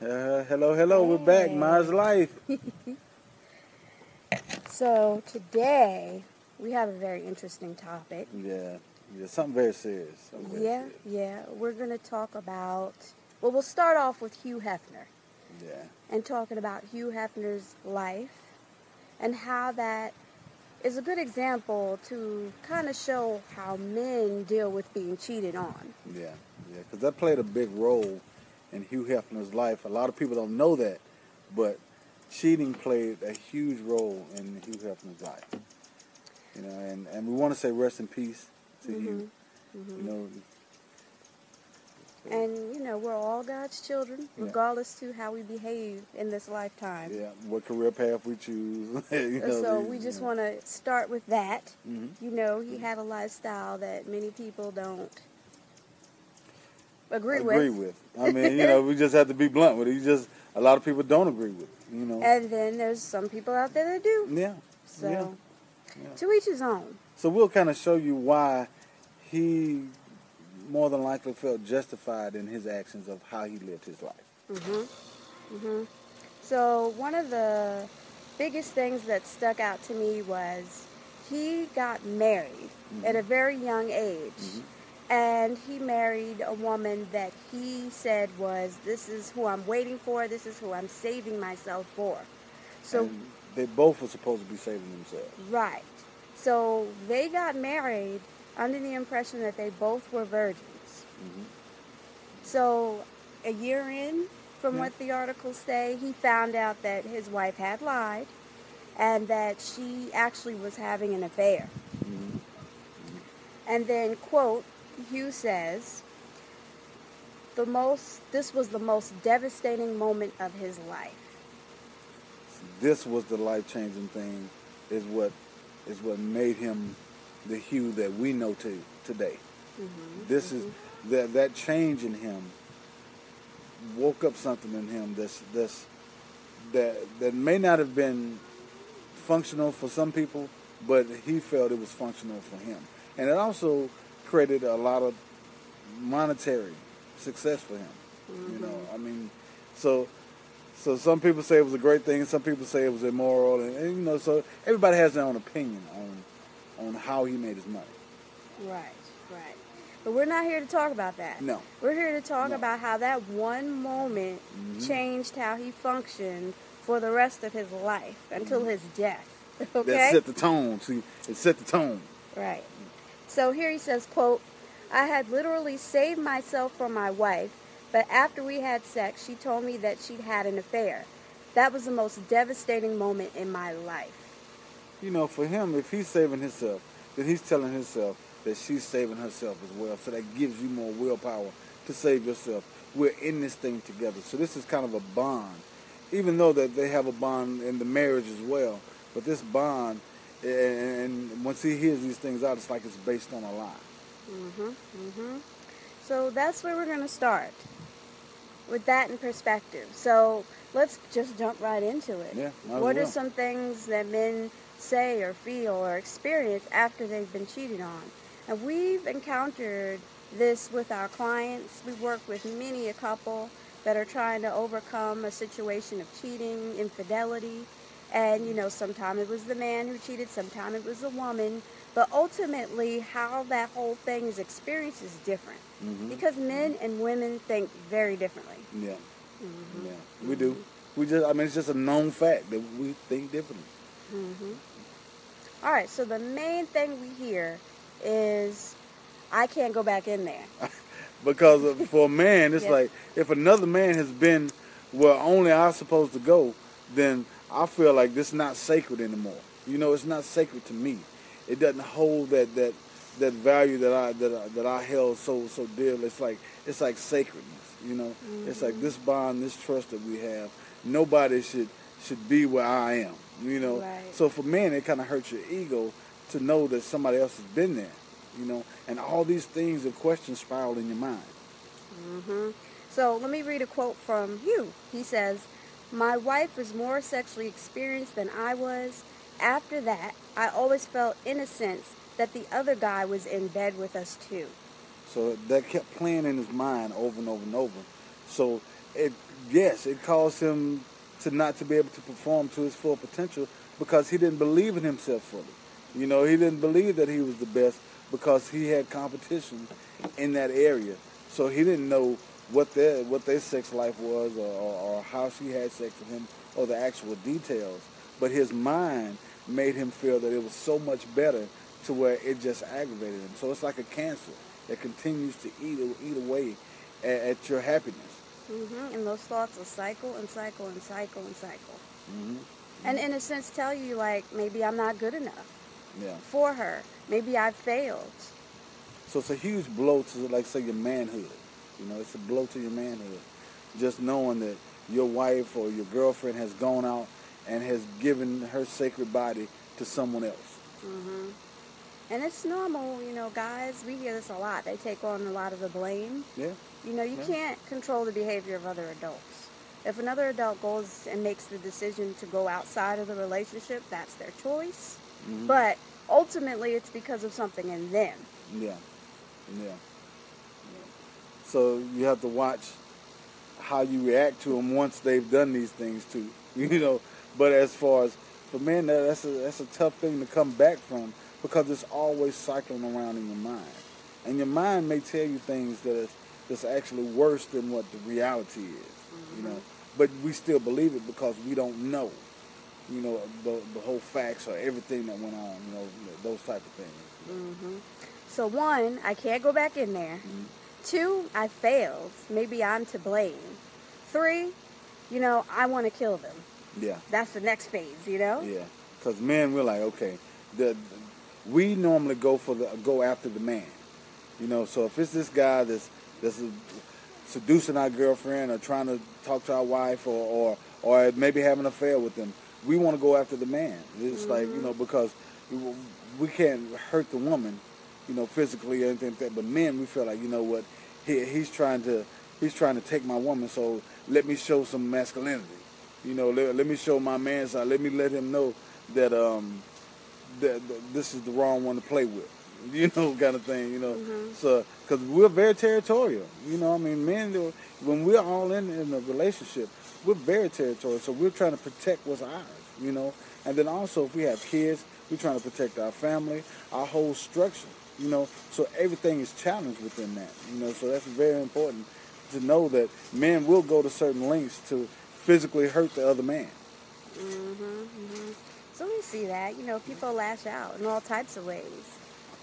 Hello, we're back. Mars Life. So today we have a very interesting topic. Yeah, something very serious. We're going to talk about, we'll start off with Hugh Hefner. Yeah. And talking about Hugh Hefner's life and how that is a good example to kind of show how men deal with being cheated on. Yeah, because that played a big role in Hugh Hefner's life. A lot of people don't know that, but cheating played a huge role in Hugh Hefner's life. You know, and we want to say rest in peace to Hugh. You know. And, we're all God's children, regardless to how we behave in this lifetime. Yeah, what career path we choose. We just want to start with that. He had a lifestyle that many people don't agree with. I mean, we just have to be blunt with it. A lot of people don't agree with it, And then there's some people out there that do. Yeah. So, to each his own. So we'll kind of show you why he more than likely felt justified in his actions of how he lived his life. So one of the biggest things that stuck out to me was he got married at a very young age. And he married a woman that he said was, this is who I'm waiting for, this is who I'm saving myself for. So and they both were supposed to be saving themselves. Right. So they got married under the impression that they both were virgins. So a year in, from what the articles say, he found out that his wife had lied and that she actually was having an affair. And then, quote, Hugh says, this was the most devastating moment of his life. This was the life-changing thing, is what made him the Hugh that we know today. This is that change in him woke up something in him that may not have been functional for some people, but he felt it was functional for him, and it also created a lot of monetary success for him. So some people say it was a great thing, some people say it was immoral, and so everybody has their own opinion on how he made his money. Right. But we're not here to talk about that. No. We're here to talk about how that one moment changed how he functioned for the rest of his life until his death. Okay? That set the tone. See, it set the tone. Right. So here he says, quote, I had literally saved myself from my wife, but after we had sex, she told me that she'd had an affair. That was the most devastating moment in my life. For him, if he's saving himself, then he's telling himself that she's saving herself as well. So that gives you more willpower to save yourself. We're in this thing together. So this is kind of a bond, even though that they have a bond in the marriage as well. But this bond, and once he hears these things out, it's like it's based on a lie. So that's where we're going to start, with that in perspective. So let's just jump right into it. Yeah, what are some things that men say or feel or experience after they've been cheated on? And we've encountered this with our clients. We've worked with many a couple that are trying to overcome a situation of cheating, infidelity. And, sometimes it was the man who cheated, sometimes it was the woman. But ultimately, how that whole thing is experienced is different. Because men and women think very differently. Yeah. We do. It's just a known fact that we think differently. All right, so the main thing we hear is, I can't go back in there. Because for a man, it's like, if another man has been where only I'm supposed to go, then I feel like this is not sacred anymore. It's not sacred to me. It doesn't hold that value that I held so dearly. It's like sacredness. It's like this bond, this trust that we have. Nobody should be where I am. Right. So for men, it kind of hurts your ego to know that somebody else has been there. And all these things and questions spiral in your mind. So let me read a quote from Hugh. He says, my wife was more sexually experienced than I was. After that, I always felt innocence that the other guy was in bed with us too. So that kept playing in his mind over and over and over. So it yes, it caused him to not to be able to perform to his full potential because he didn't believe in himself fully. You know, he didn't believe that he was the best because he had competition in that area. So he didn't know what their sex life was or how she had sex with him or the actual details. But his mind made him feel that it was so much better to where it just aggravated him. So it's like a cancer that continues to eat away at your happiness. And those thoughts will cycle and cycle and cycle and cycle. Mm-hmm. And in a sense tell you, like, maybe I'm not good enough for her. Maybe I've failed. So it's a huge blow to, like, say, your manhood. You know, it's a blow to your manhood. Just knowing that your wife or your girlfriend has gone out and has given her sacred body to someone else. Mm-hmm. And it's normal, you know, guys, we hear this a lot. They take on a lot of the blame. Yeah. You know, you can't control the behavior of other adults. If another adult goes and makes the decision to go outside of the relationship, that's their choice. Mm-hmm. But ultimately, it's because of something in them. Yeah. So you have to watch how you react to them once they've done these things too. You know, but as far as for men, that's a tough thing to come back from because it's always cycling around in your mind, and your mind may tell you things that's actually worse than what the reality is. Mm-hmm. You know, but we still believe it because we don't know. You know, the whole facts or everything that went on. You know, those type of things. Mm-hmm. So 1, I can't go back in there. Mm-hmm. 2, I failed. Maybe I'm to blame. 3, you know, I want to kill them. Yeah. That's the next phase, you know? Yeah. Because men, we're like, okay, we normally go after the man. You know, so if it's this guy that's seducing our girlfriend or trying to talk to our wife or maybe having an affair with them, we want to go after the man. It's like, you know, because we can't hurt the woman, you know, physically or anything like that. But men, we feel like, you know what, he's trying to take my woman, so let me show some masculinity. You know, let me show my man side. Let him know that that this is the wrong one to play with. You know, kind of thing. You know, so because we're very territorial. You know, I mean, men, when we're all in a relationship, we're very territorial. So we're trying to protect what's ours. You know, and then also if we have kids, we're trying to protect our family, our whole structure. You know, so everything is challenged within that. You know, so that's very important to know that men will go to certain lengths to physically hurt the other man. So we see that, you know, people lash out in all types of ways.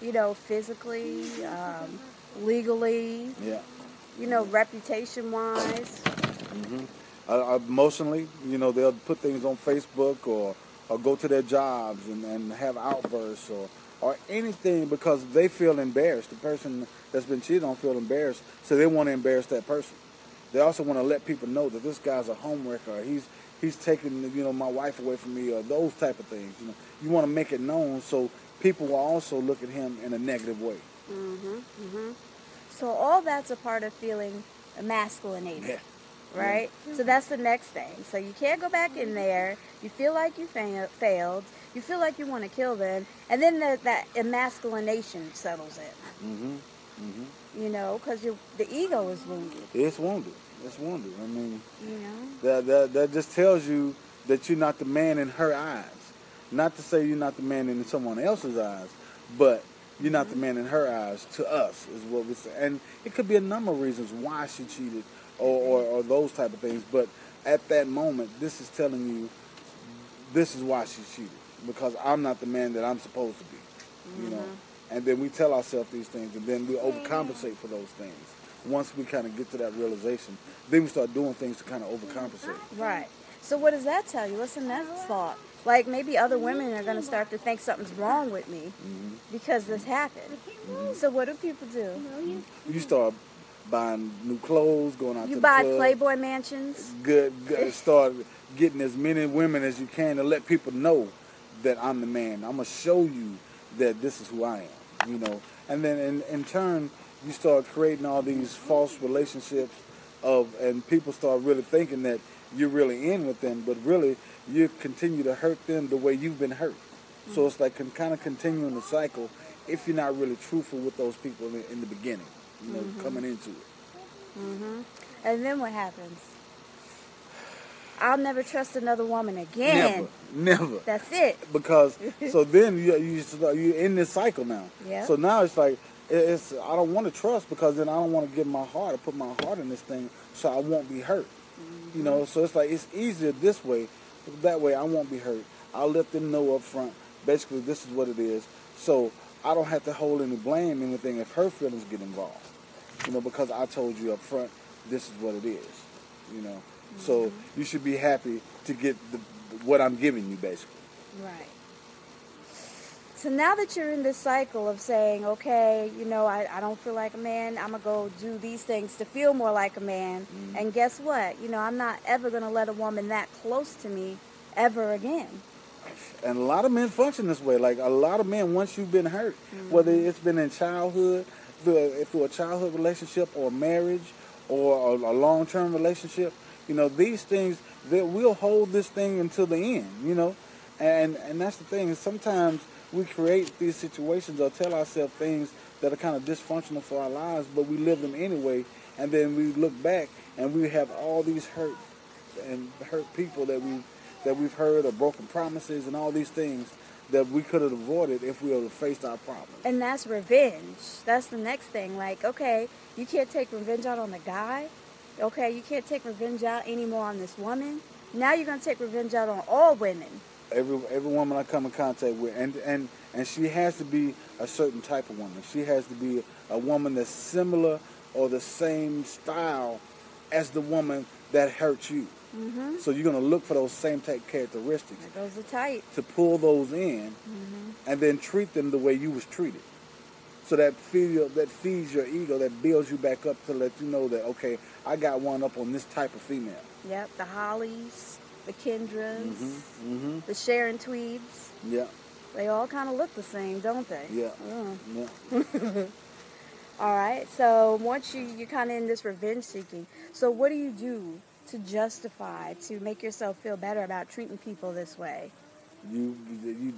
You know, physically, legally, you know, reputation-wise. Emotionally, you know, they'll put things on Facebook or go to their jobs and have outbursts or anything because they feel embarrassed. The person that's been cheated on feel embarrassed, so they want to embarrass that person. They also want to let people know that this guy's a homewrecker, or he's taking, you know, my wife away from me, or those type of things. You know, you want to make it known so people will also look at him in a negative way. So all that's a part of feeling emasculated, right? Yeah. So that's the next thing. So you can't go back in there. You feel like you failed. You feel like you want to kill them, and then that emasculation settles in. You know, because the ego is wounded. It's wounded. I mean, you know, that just tells you that you're not the man in her eyes. Not to say you're not the man in someone else's eyes, but you're not the man in her eyes. To us is what we say, and it could be a number of reasons why she cheated or those type of things. But at that moment, this is telling you this is why she cheated, because I'm not the man that I'm supposed to be. You know. And then we tell ourselves these things, and then we overcompensate for those things. Once we kind of get to that realization, then we start doing things to kind of overcompensate. Right. So what does that tell you? What's the next thought? Like maybe other women are going to start to think something's wrong with me because this happened. So what do people do? You start buying new clothes, going out to the buy club. Playboy mansions. Good. Start getting as many women as you can to let people know that I'm the man. I'm going to show you that this is who I am, you know. And then in turn, you start creating all these false relationships and people start really thinking that you're really in with them, but really you continue to hurt them the way you've been hurt. So it's like kind of continuing the cycle if you're not really truthful with those people in the beginning, you know, coming into it. And then what happens? I'll never trust another woman again. Never. That's it. Because so then you're in this cycle now. Yeah. So now it's like I don't want to trust, because then I don't want to give my heart or put my heart in this thing, so I won't be hurt. You know, so it's like it's easier this way. That way I won't be hurt. I'll let them know up front. Basically, this is what it is. So I don't have to hold any blame, anything, if her feelings get involved. You know, because I told you up front, this is what it is. You know, so you should be happy to get what I'm giving you, basically. Right. So now that you're in this cycle of saying, okay, you know, I don't feel like a man, I'm going to go do these things to feel more like a man. And guess what? You know, I'm not ever going to let a woman that close to me ever again. And a lot of men function this way. Like, a lot of men, once you've been hurt, whether it's been in childhood, through a childhood relationship or marriage or a long-term relationship, you know, these things, we'll hold this thing until the end, you know. And that's the thing. Sometimes we create these situations or tell ourselves things that are kind of dysfunctional for our lives, but we live them anyway. And then we look back and we have all these hurt people that we've heard, or broken promises and all these things that we could have avoided if we would have faced our problems. And that's revenge. That's the next thing. Like, okay, you can't take revenge out on the guy. Okay, you can't take revenge out anymore on this woman. Now you're going to take revenge out on all women. Every woman I come in contact with, and she has to be a certain type of woman. She has to be a woman that's similar or the same style as the woman that hurt you. So you're going to look for those same type characteristics. Those are tight. To pull those in, and then treat them the way you was treated. So that feeds your ego, that builds you back up to let you know that, okay, I got one up on this type of female. Yep, the Hollies, the Kendras, the Sharon Tweeds. Yeah. They all kind of look the same, don't they? Yeah. Yeah. All right, so once you're kind of in this revenge seeking, so what do you do to justify, to make yourself feel better about treating people this way? You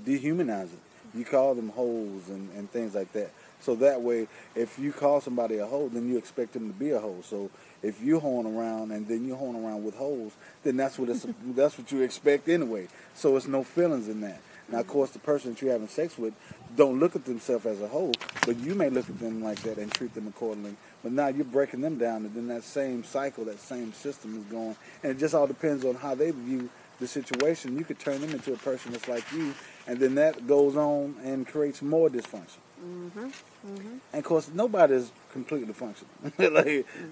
dehumanize it. You call them hoes and things like that. So that way, if you call somebody a hoe, then you expect them to be a hoe. So if you're hoeing around and then you're hoeing around with hoes, then that's what you expect anyway. So it's no feelings in that. Now, of course, the person that you're having sex with don't look at themselves as a hoe, but you may look at them like that and treat them accordingly. But now you're breaking them down, and then that same cycle, that same system is going. And it just all depends on how they view the situation. You could turn them into a person that's like you, and then that goes on and creates more dysfunction. And of course, nobody's completely functional.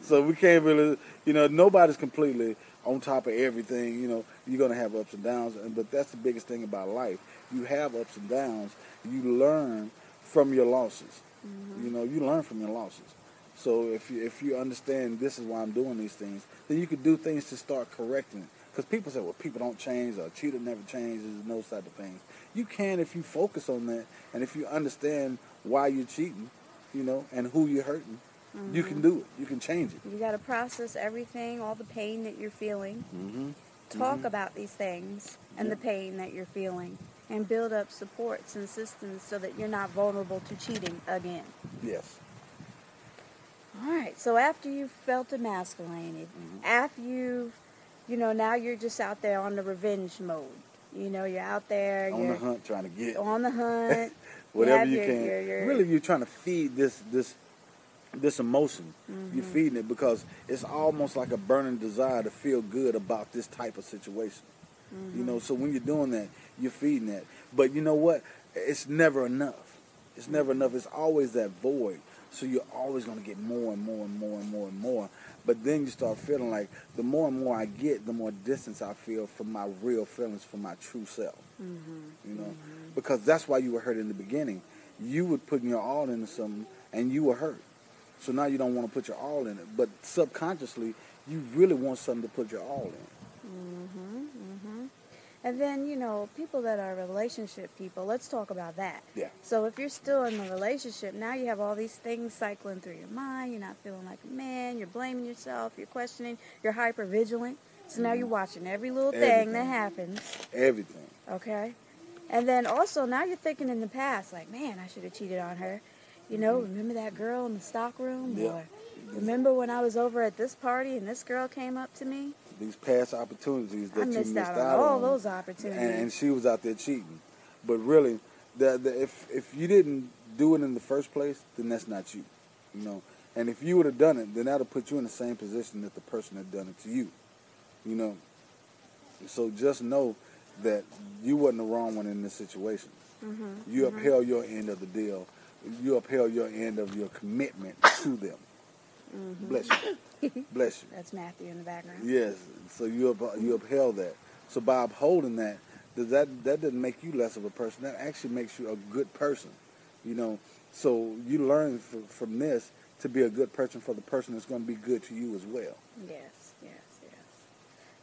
So we can't really, nobody's completely on top of everything. You're going to have ups and downs, but that's the biggest thing about life. You have ups and downs. You learn from your losses. You learn from your losses. So if you understand this is why I'm doing these things, then you could do things to start correcting it. Because people say, well, people don't change, or a cheater never changes, and those type of things. You can if you focus on that, and if you understand why you're cheating, and who you're hurting, you can do it. You can change it. You got to process everything, all the pain that you're feeling. Talk about these things and the pain that you're feeling, and build up supports and systems so that you're not vulnerable to cheating again. Yes. All right. So after you've felt emasculated, after you've now you're just out there on the revenge mode. You're out there. On the hunt, trying to get. On the hunt. Whatever you can. Really, you're trying to feed this emotion. You're feeding it because it's almost like a burning desire to feel good about this type of situation. So when you're doing that, you're feeding that. But you know what? It's never enough. It's never enough. It's always that void. So you're always going to get more and more and more and more and more. But then you start feeling like the more and more I get, the more distance I feel from my real feelings, from my true self. Because that's why you were hurt in the beginning. You were putting your all into something, and you were hurt. So now you don't want to put your all in it. But subconsciously, you really want something to put your all in. And then, people that are relationship people, let's talk about that. Yeah. So if you're still in the relationship, now you have all these things cycling through your mind. You're not feeling like a man. You're blaming yourself. You're questioning. You're hyper-vigilant. So now you're watching every little thing that happens. Everything. Okay. And then also now you're thinking in the past, like, man, I should have cheated on her. You know, remember that girl in the stock room? Yeah. Or remember when I was over at this party and this girl came up to me? These past opportunities that I you missed missed out out on all on, those opportunities. and she was out there cheating. But really, if you didn't do it in the first place, then that's not you. You know, and if you would have done it, then that'll put you in the same position that the person had done it to you. You know, so just know that you wasn't the wrong one in this situation. You upheld your end of the deal. You upheld your end of your commitment to them. Bless you. Bless you. That's Matthew in the background. Yes. So you upheld that. So by upholding that, that doesn't make you less of a person. That actually makes you a good person. You know. So you learn from this to be a good person for the person that's going to be good to you as well. Yes.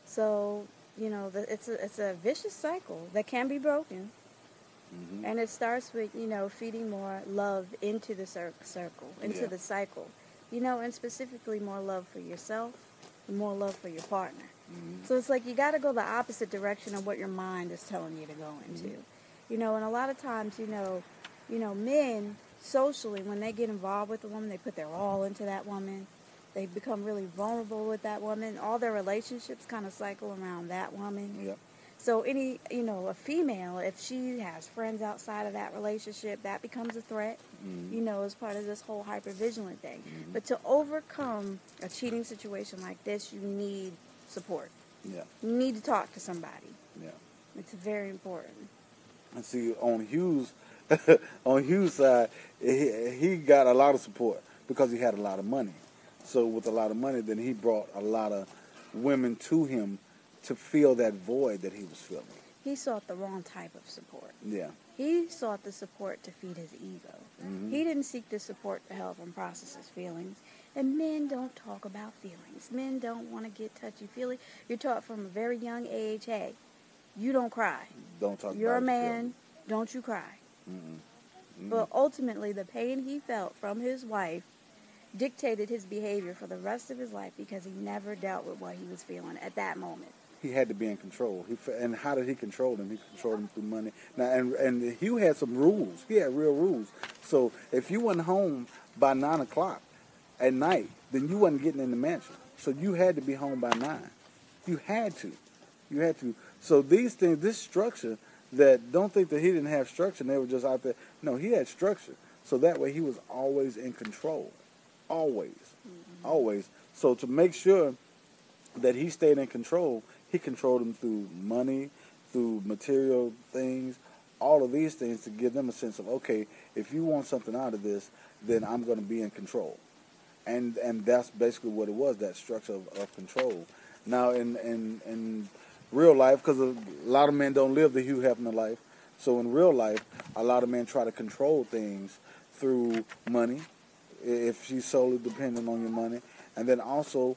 So, you know, it's a vicious cycle that can be broken. And it starts with, you know, feeding more love into the circle, into the cycle. You know, and specifically more love for yourself and more love for your partner. So it's like you got to go the opposite direction of what your mind is telling you to go into. You know, and a lot of times, you know, men socially, when they get involved with a woman, they put their all into that woman. They become really vulnerable with that woman. All their relationships kind of cycle around that woman. Yep. So a female, if she has friends outside of that relationship, that becomes a threat, you know, as part of this whole hypervigilant thing. But to overcome a cheating situation like this, you need support. Yeah. You need to talk to somebody. Yeah. It's very important. And see, on Hugh's side, he got a lot of support because he had a lot of money. So with a lot of money, then he brought a lot of women to him to fill that void that he was feeling. He sought the wrong type of support. Yeah. He sought the support to feed his ego. He didn't seek the support to help him process his feelings. And men don't talk about feelings. Men don't want to get touchy-feely. You're taught from a very young age, hey, you don't cry. Don't talk You're about a your man, feelings. don't you cry. But ultimately, the pain he felt from his wife dictated his behavior for the rest of his life because he never dealt with what he was feeling at that moment. He had to be in control. And how did he control him? He controlled him through money. Now, and Hugh had some rules. He had real rules. So if you wasn't home by 9 o'clock at night, then you wasn't getting in the mansion. So you had to be home by 9. You had to. You had to. So these things, this structure, that don't think that he didn't have structure and they were just out there. No, he had structure. So that way he was always in control. Always. Always. So to make sure that he stayed in control, he controlled them through money, through material things, all of these things to give them a sense of, okay, if you want something out of this, then I'm going to be in control. And that's basically what it was, that structure of control. Now, in real life, because a lot of men don't live the Hugh Hefner life, so in real life, a lot of men try to control things through money, if she's solely dependent on your money, and then also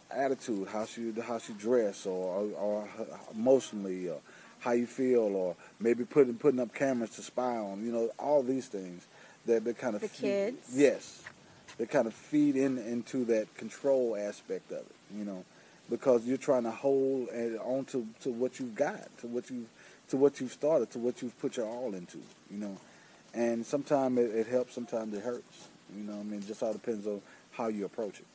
attitude, how she dress, or emotionally, or how you feel, or maybe putting up cameras to spy on. You know, all these things that kind of The kids. Yes, they kind of feed into that control aspect of it. You know, because you're trying to hold on to what you've got, to what you've started, to what you've put your all into. You know, and sometimes it helps, sometimes it hurts. You know, I mean, it just all depends on how you approach it.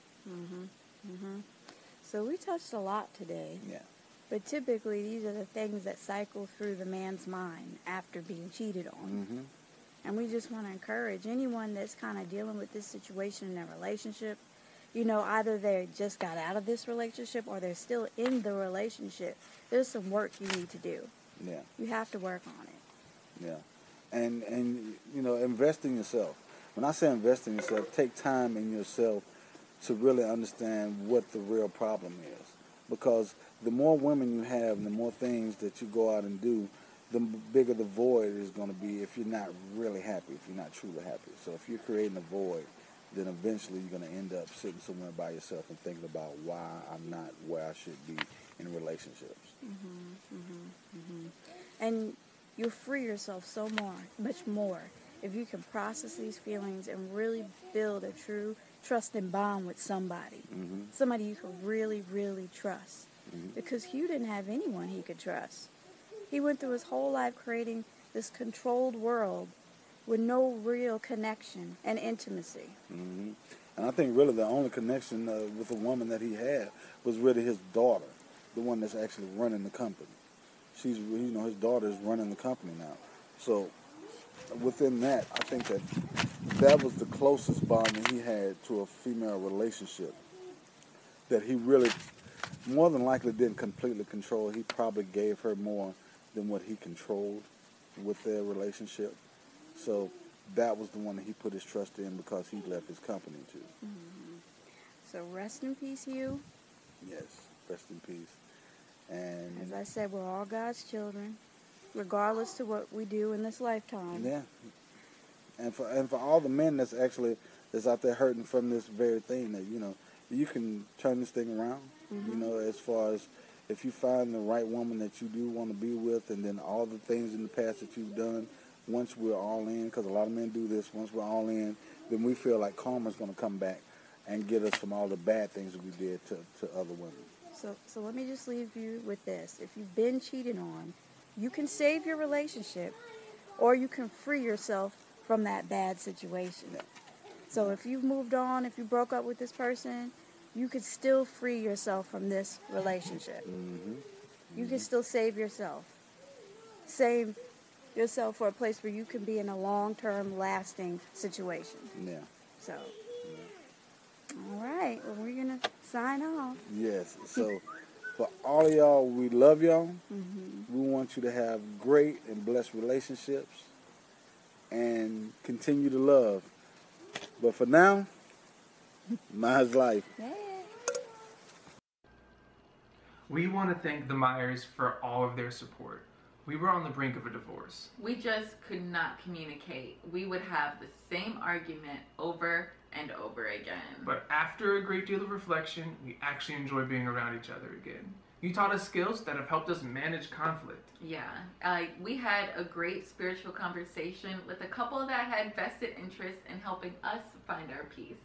So we touched a lot today. Yeah. But typically, these are the things that cycle through the man's mind after being cheated on. And we just want to encourage anyone that's kind of dealing with this situation in their relationship. You know, either they just got out of this relationship or they're still in the relationship. There's some work you need to do. Yeah. You have to work on it. Yeah. And you know, invest in yourself. When I say invest in yourself, take time in yourself to really understand what the real problem is. Because the more women you have and the more things that you go out and do, the bigger the void is going to be if you're not really happy, if you're not truly happy. So if you're creating a void, then eventually you're going to end up sitting somewhere by yourself and thinking about why I'm not where I should be in relationships. And you'll free yourself so much more if you can process these feelings and really build a true trust and bond with somebody. Somebody you can really, really trust. Because Hugh didn't have anyone he could trust. He went through his whole life creating this controlled world with no real connection and intimacy. Mm-hmm. And I think really the only connection with the woman that he had was really his daughter, the one that's actually running the company. She's, his daughter is running the company now. So within that, I think that was the closest bond that he had to a female relationship that he really, more than likely, didn't completely control. He probably gave her more than what he controlled with their relationship. So that was the one that he put his trust in because he left his company to. Mm-hmm. So rest in peace, Hugh. Yes, rest in peace. And as I said, we're all God's children, regardless to what we do in this lifetime. Yeah. And for all the men that's out there hurting from this very thing, that you can turn this thing around. Mm-hmm. As far as if you find the right woman that you do want to be with, and then all the things in the past that you've done, once we're all in, because a lot of men do this, once we're all in, then we feel like karma's going to come back and get us from all the bad things that we did to other women. So let me just leave you with this. If you've been cheated on, you can save your relationship, or you can free yourself from that bad situation. Yeah. So if you've moved on, if you broke up with this person, you could still free yourself from this relationship. Mm-hmm. You can still save yourself. Save yourself for a place where you can be in a long-term, lasting situation. Yeah. So, all right. Well, we're going to sign off. Yes. So, for all of y'all, we love y'all. Mm-hmm. We want you to have great and blessed relationships and continue to love. But for now, mine's life. Yeah. We want to thank the Myers for all of their support. We were on the brink of a divorce. We just could not communicate. We would have the same argument over and over again. But after a great deal of reflection, we actually enjoy being around each other again. You taught us skills that have helped us manage conflict. Yeah, we had a great spiritual conversation with a couple that had vested interest in helping us find our peace.